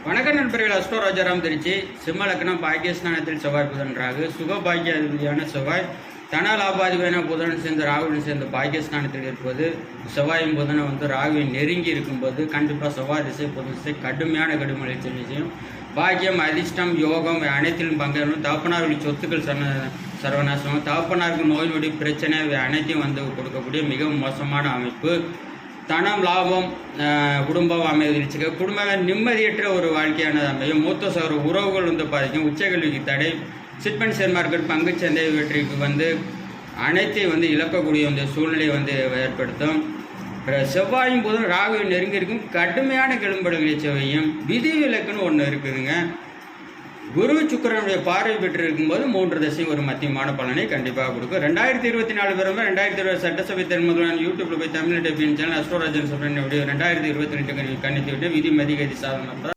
வணக்கம் நண்பர்கள். அஸ்ட்ரோ ராஜாராம் திருச்சி. சிம்ம லக்னம் பாக்கியஸ்தானத்தில் செவ்வாய் புதன் ராகு. சுகபாக்கிய அதிபதியான செவ்வாய் தன லாபாதிபதியான புதன் சேர்ந்து ராகுடன் சேர்ந்து பாக்கியஸ்தானத்தில் இருப்பது, செவ்வாயும் புதனை ராகுவை நெருங்கி இருக்கும்போது கண்டிப்பாக செவ்வாய் திசை புதன் திசை கடுமையான கடுமலை செய்யும். பாக்கியம், அதிர்ஷ்டம், யோகம் அனைத்திலும் பங்கேறணும். தகப்பனார்கள் சொத்துக்கள் சர்வநாசம், தகப்பனாருக்கு நோய் நொடி பிரச்சனை அனைத்தையும் கொடுக்கக்கூடிய மிக மோசமான அமைப்பு. தனம், லாபம், குடும்பம் அமைதிச்சுக்க, குடும்ப நிம்மதியற்ற ஒரு வாழ்க்கையானது அமையும். மூத்த சகோதர உறவுகள் பாதிக்கும். உச்சக்கல்விக்கு தடை, சிட்பண்ட் ஷேர் மார்க்கெட், பங்குச்சந்தை இவற்றிற்கு அனைத்தையும் இழக்கக்கூடிய சூழ்நிலை ஏற்படுத்தும். செவ்வாயும் போதும் ராகுவை நெருங்கி இருக்கும். கடுமையான கெழும்படுகளை செவ்வையும் விதி விலக்குன்னு ஒன்று இருக்குதுங்க. குரு சுக்கிரனுடைய பார்வை பெற்று இருக்கும்போது 3 தசை ஒரு மத்தியமான பலனை கண்டிப்பாக கொடுக்கும். 2024 பிறகு 2020 சட்டசபை தேர்தல் யூடியூப்ல போய் Tamil Debian channel astro Rajan சொல்றேன். 2022 கணித்து விட்டு விதி மதிகதி சாதனம்